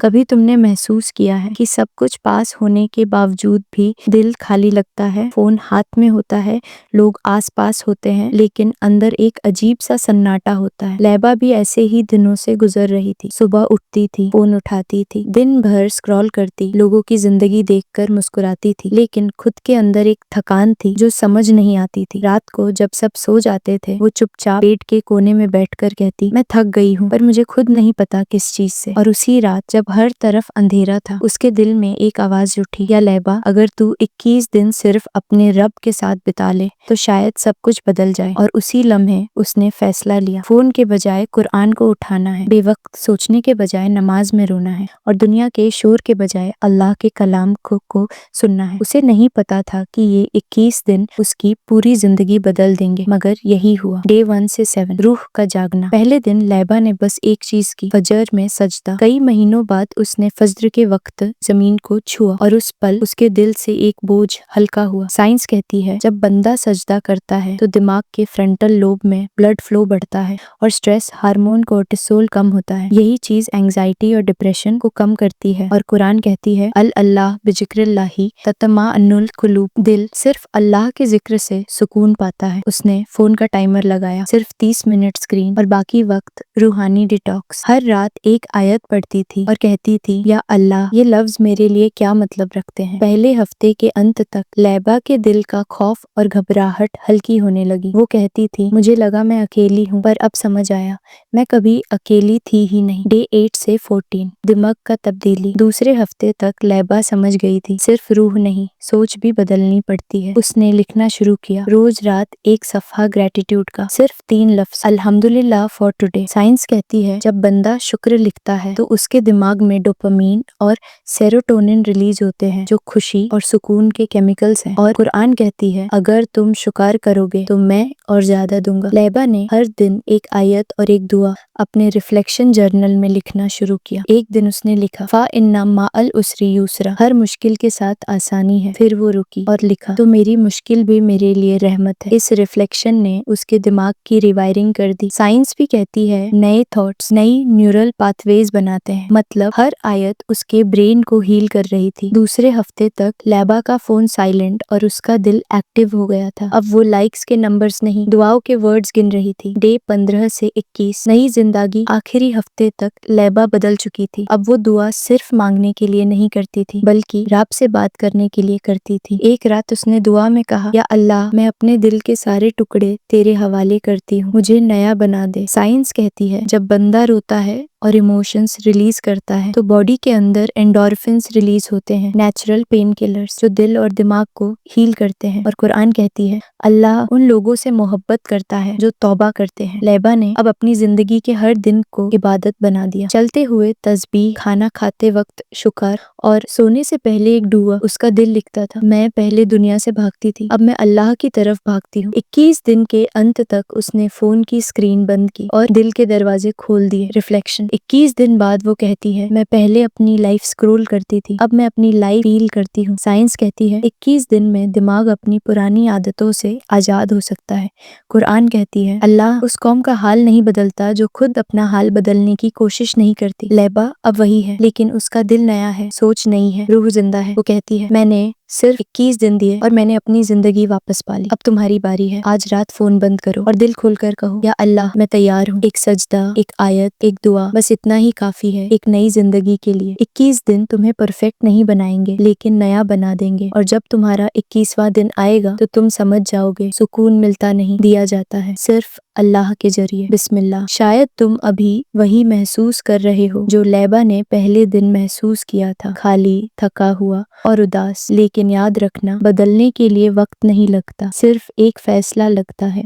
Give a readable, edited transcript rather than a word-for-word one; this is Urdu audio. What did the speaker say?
کبھی تم نے محسوس کیا ہے کہ سب کچھ پاس ہونے کے باوجود بھی دل خالی لگتا ہے؟ فون ہاتھ میں ہوتا ہے، لوگ آس پاس ہوتے ہیں، لیکن اندر ایک عجیب سا سناٹا ہوتا ہے۔ لیبا بھی ایسے ہی دنوں سے گزر رہی تھی۔ صبح اٹھتی تھی، فون اٹھاتی تھی، دن بھر اسکرول کرتی، لوگوں کی زندگی دیکھ کر مسکراتی تھی، لیکن خود کے اندر ایک تھکان تھی جو سمجھ نہیں آتی تھی۔ رات کو جب سب سو جاتے تھے، وہ چپ چاپ بیڈ کے کونے میں بیٹھ کر کہتی، میں تھک گئی ہوں، پر مجھے خود نہیں پتا کس چیز سے۔ اور اسی رات جب ہر طرف اندھیرا تھا، اس کے دل میں ایک آواز اٹھی، یا لیبا، اگر تو 21 دن صرف اپنے رب کے ساتھ بتا لے تو شاید سب کچھ بدل جائے۔ اور اسی لمحے اس نے فیصلہ لیا، فون کے بجائے قرآن کو اٹھانا ہے، بے وقت سوچنے کے بجائے نماز میں رونا ہے، اور دنیا کے شور کے بجائے اللہ کے کلام کو سننا ہے۔ اسے نہیں پتا تھا کہ یہ 21 دن اس کی پوری زندگی بدل دیں گے، مگر یہی ہوا۔ ڈے 1 سے 7، روح کا جاگنا۔ پہلے دن لیبا نے بس ایک چیز کی، فجر میں سجدہ۔ کئی مہینوں بعد اس نے فجر کے وقت زمین کو چھوا، اور اس پل اس کے دل سے ایک بوجھ ہلکا ہوا۔ سائنس کہتی ہے جب بندہ سجدہ کرتا ہے تو دماغ کے فرنٹل لوب میں بلڈ فلو بڑھتا ہے اور سٹریس ہارمون کورٹیسول کم ہوتا ہے۔ یہی چیز اینگزائٹی اور ڈپریشن کو کم کرتی ہے، اور قرآن کہتی ہے اللہ بذکر اللہ تطمئن القلوب، دل صرف اللہ کے ذکر سے سکون پاتا ہے۔ اس نے فون کا ٹائمر لگایا، صرف 30 منٹ اسکرین، اور باقی وقت روحانی ڈیٹاکس۔ ہر رات ایک آیت پڑھتی تھی اور کہتی تھی، یا اللہ، یہ لفظ میرے لیے کیا مطلب رکھتے ہیں۔ پہلے ہفتے کے انت تک لیبا کے دل کا خوف اور گھبراہٹ ہلکی ہونے لگی۔ وہ کہتی تھی، مجھے لگا میں اکیلی ہوں، پر اب سمجھ آیا میں کبھی اکیلی تھی ہی نہیں۔ ڈے 8 سے 14، دماغ کا تبدیلی۔ دوسرے ہفتے تک لیبا سمجھ گئی تھی صرف روح نہیں، سوچ بھی بدلنی پڑتی ہے۔ اس نے لکھنا شروع کیا، روز رات ایک صفحہ گریٹیٹیوڈ کا، صرف 3 لفظ، الحمدللہ فار ٹوڈے۔ سائنس کہتی ہے جب بندہ شکر لکھتا ہے تو اس کے دماغ میں ڈوپامین اور سیروٹونن ریلیز ہوتے ہیں، جو خوشی اور سکون کے کیمیکلز ہیں۔ اور قرآن کہتی ہے اگر تم شکر کرو گے تو میں اور زیادہ دوں گا۔ لیبا نے ہر دن ایک آیت اور ایک دعا اپنے ریفلیکشن جرنل میں لکھنا شروع کیا۔ ایک دن اس نے لکھا، فَإِنَّ مَعَ الْعُسْرِ يُسْرًا، ہر مشکل کے ساتھ آسانی ہے۔ پھر وہ رکی اور لکھا، تو میری مشکل بھی میرے لیے رحمت ہے۔ اس ریفلیکشن نے اس کے دماغ کی ریوائرنگ کر دی۔ سائنس بھی کہتی ہے نئے تھاٹس نئی نیورل پاتھ ویز بناتے ہیں، مطلب ہر آیت اس کے برین کو ہیل کر رہی تھی۔ دوسرے ہفتے تک لیبا کا فون سائلنٹ اور اس کا دل ایکٹیو ہو گیا تھا۔ اب وہ لائکس کے نمبرز نہیں، دعاؤں کے ورڈز گن رہی تھی۔ ڈے 15 سے 21، نئی زندگی۔ آخری ہفتے تک لیبا بدل چکی تھی۔ اب وہ دعا صرف مانگنے کے لیے نہیں کرتی تھی، بلکہ رب سے بات کرنے کے لیے کرتی تھی۔ ایک رات اس نے دعا میں کہا، یا اللہ، میں اپنے دل کے سارے ٹکڑے تیرے حوالے کرتی ہوں، مجھے نیا بنا دے۔ سائنس کہتی ہے جب بندہ روتا ہے اور ایموشنز ریلیز کرتا ہے تو باڈی کے اندر اینڈورفنز ریلیز ہوتے ہیں، نیچرل پین کلرز جو دل اور دماغ کو ہیل کرتے ہیں۔ اور قرآن کہتی ہے اللہ ان لوگوں سے محبت کرتا ہے جو توبہ کرتے ہیں۔ لیبا نے اب اپنی زندگی کے ہر دن کو عبادت بنا دیا، چلتے ہوئے تسبیح، کھانا کھاتے وقت شکر، اور سونے سے پہلے ایک دعا۔ اس کا دل لکھتا تھا، میں پہلے دنیا سے بھاگتی تھی، اب میں اللہ کی طرف بھاگتی ہوں۔ 21 دن کے انت تک اس نے فون کی اسکرین بند کی اور دل کے دروازے کھول دیے۔ ریفلیکشن۔ 21 دن بعد وہ کہتی ہے، میں پہلے اپنی لائف اسکرول کرتی تھی، اب میں اپنی لائف فیل کرتی ہوں۔ سائنس کہتی ہے 21 دن میں دماغ اپنی پرانی عادتوں سے آزاد ہو سکتا ہے۔ قرآن کہتی ہے اللہ اس قوم کا حال نہیں بدلتا جو خود اپنا حال بدلنے کی کوشش نہیں کرتی۔ لیبا اب وہی ہے، لیکن اس کا دل نیا ہے، سوچ نہیں ہے، روح زندہ ہے۔ وہ کہتی ہے میں نے صرف 21 دن دیے اور میں نے اپنی زندگی واپس پا لی، اب تمہاری باری ہے۔ آج رات فون بند کرو اور دل کھول کر کہو، یا اللہ، میں تیار ہوں، ایک سجدہ، ایک آیت، ایک دعا، بس اتنا ہی کافی ہے ایک نئی زندگی کے لیے۔ 21 دن تمہیں پرفیکٹ نہیں بنائیں گے، لیکن نیا بنا دیں گے، اور جب تمہارا 21واں دن آئے گا تو تم سمجھ جاؤ گے سکون ملتا نہیں، دیا جاتا ہے صرف اللہ کے ذریعے۔ بسم اللہ۔ شاید تم ابھی وہی محسوس کر رہے ہو جو لیبا نے پہلے دن محسوس کیا تھا، خالی، تھکا ہوا اور اداس، لیکن یاد رکھنا بدلنے کے لیے وقت نہیں لگتا، صرف ایک فیصلہ لگتا ہے۔